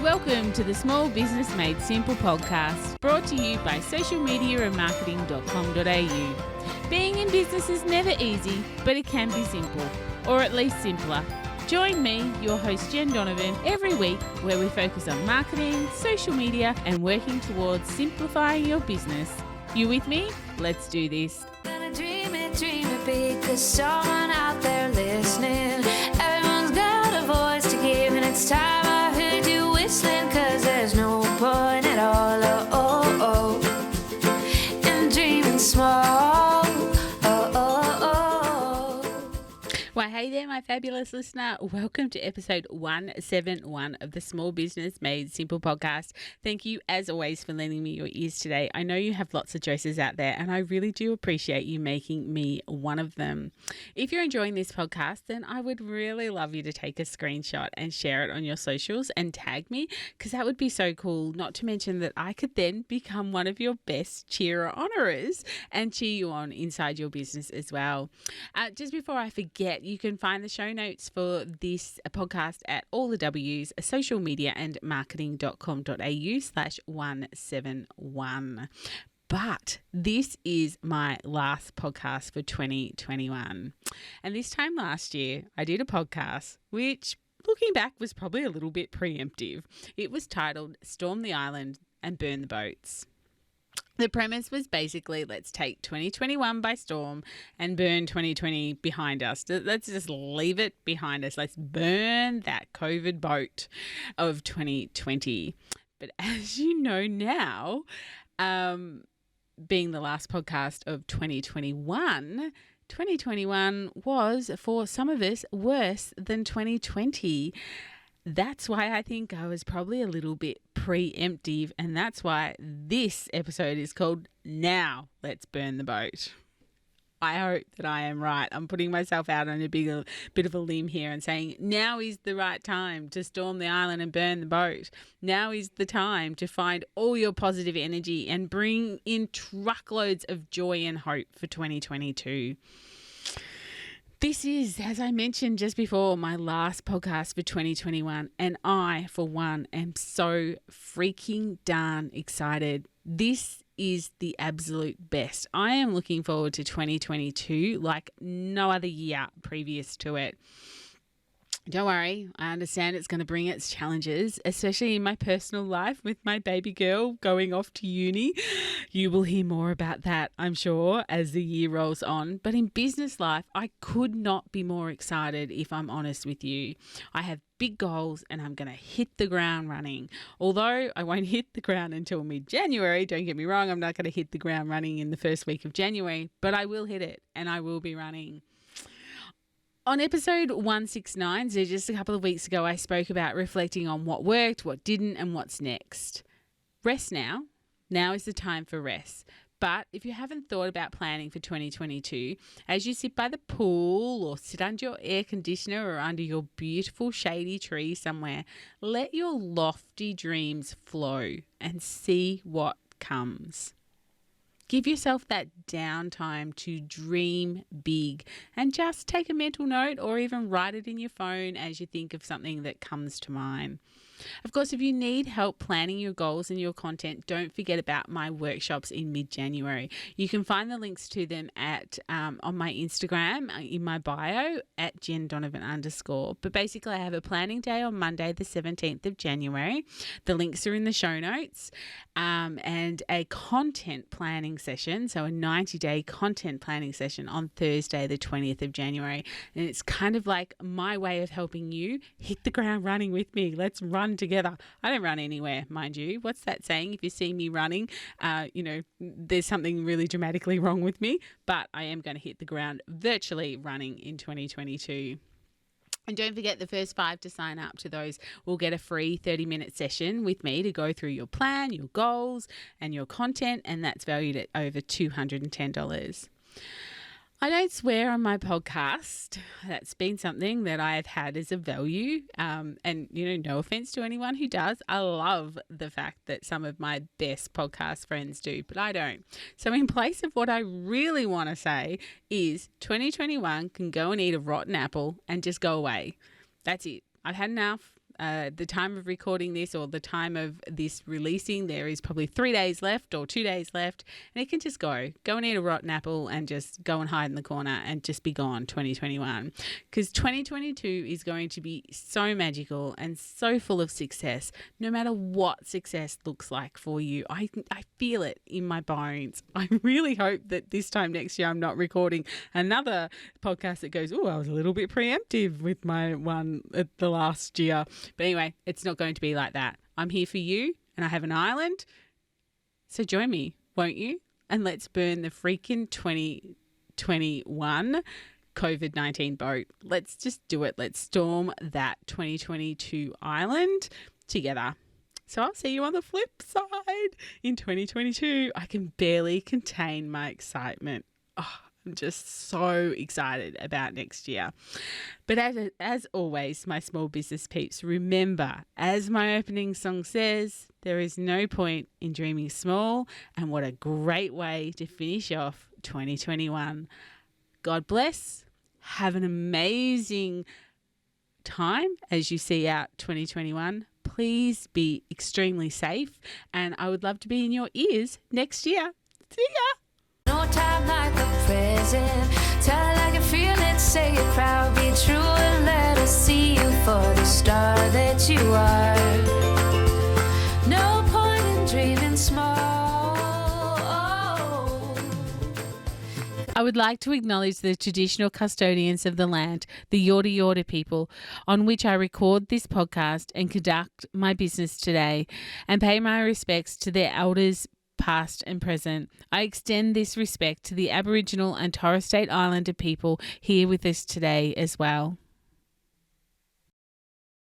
Welcome to the Small Business Made Simple podcast, brought to you by socialmediaandmarketing.com.au. Being in business is never easy, but it can be simple, or at least simpler. Join me, your host Jen Donovan, every week where we focus on marketing, social media, and working towards simplifying your business. You with me? Let's do this. Gonna dream it big, 'cause someone out there listening. Everyone's got a voice to give, and it's time I heard you whistling, 'cause there's no point at all, in dreaming small. Well, hey there, my fabulous listener. Welcome to episode 171 of the Small Business Made Simple podcast. Thank you, as always, for lending me your ears today. I know you have lots of choices out there, and I really do appreciate you making me one of them. If you're enjoying this podcast, then I would really love you to take a screenshot and share it on your socials and tag me, because that would be so cool. Not to mention that I could then become one of your best cheerer honourers and cheer you on inside your business as well. Just before I forget, you can find the show notes for this podcast at all the W's, socialmediaandmarketing.com.au/171. But this is my last podcast for 2021. And this time last year, I did a podcast which, looking back, was probably a little bit preemptive. It was titled Storm the Island and Burn the Boats. The premise was basically, let's take 2021 by storm and burn 2020 behind us. Let's just leave it behind us. Let's burn that COVID boat of 2020. But as you know now, being the last podcast of 2021 was, for some of us, worse than 2020. That's why I think I was probably a little bit preemptive, and that's why this episode is called Now Let's Burn the Boat. I hope that I am right. I'm putting myself out on a bit of a limb here and saying now is the right time to storm the island and burn the boat. Now is the time to find all your positive energy and bring in truckloads of joy and hope for 2022. This is, as I mentioned just before, my last podcast for 2021, and I, for one, am so freaking darn excited. This is the absolute best. I am looking forward to 2022 like no other year previous to it. Don't worry, I understand it's going to bring its challenges, especially in my personal life with my baby girl going off to uni. You will hear more about that, I'm sure, as the year rolls on. But in business life, I could not be more excited, if I'm honest with you. I have big goals and I'm going to hit the ground running. Although I won't hit the ground until mid-January, don't get me wrong, I'm not going to hit the ground running in the first week of January, but I will hit it and I will be running. On episode 169, so just a couple of weeks ago, I spoke about reflecting on what worked, what didn't, and what's next. Rest now. Now is the time for rest. But if you haven't thought about planning for 2022, as you sit by the pool or sit under your air conditioner or under your beautiful shady tree somewhere, let your lofty dreams flow and see what comes. Give yourself that downtime to dream big and just take a mental note or even write it in your phone as you think of something that comes to mind. Of course, if you need help planning your goals and your content, don't forget about my workshops in mid-January. You can find the links to them at on my Instagram in my bio at @JenDonovan_. But basically, I have a planning day on Monday, the 17th of January. The links are in the show notes, and a content planning session, so a 90-day content planning session on Thursday, the 20th of January. And it's kind of like my way of helping you hit the ground running with me. Let's run together. I don't run anywhere, mind you. What's that saying? If you see me running, there's something really dramatically wrong with me, but I am going to hit the ground virtually running in 2022. And don't forget, the first 5 to sign up to those will get a free 30-minute session with me to go through your plan, your goals, and your content, and that's valued at over $210. I don't swear on my podcast. That's been something that I have had as a value. And, no offense to anyone who does. I love the fact that some of my best podcast friends do, but I don't. So in place of what I really want to say is 2021 can go and eat a rotten apple and just go away. That's it. I've had enough. the time of recording this or the time of this releasing, there is probably 3 days left or 2 days left, and it can just go and eat a rotten apple and just go and hide in the corner and just be gone, 2021. Because 2022 is going to be so magical and so full of success, no matter what success looks like for you. I feel it in my bones. I really hope that this time next year I'm not recording another podcast that goes, oh, I was a little bit preemptive with my one at the last year. But anyway, it's not going to be like that. I'm here for you and I have an island. So join me, won't you? And let's burn the freaking 2021 COVID-19 boat. Let's just do it. Let's storm that 2022 island together. So I'll see you on the flip side in 2022. I can barely contain my excitement. Oh, I'm just so excited about next year. But as always, my small business peeps, remember, as my opening song says, there is no point in dreaming small, and what a great way to finish off 2021. God bless. Have an amazing time as you see out 2021. Please be extremely safe, and I would love to be in your ears next year. See ya. No time like the present. Tell it like you feel it, say it proud, be true, and let us see you for the star that you are. No point in dreaming small. I would like to acknowledge the traditional custodians of the land, the Yorta Yorta people, on which I record this podcast and conduct my business today, and pay my respects to their elders, past and present. I extend this respect to the Aboriginal and Torres Strait Islander people here with us today as well.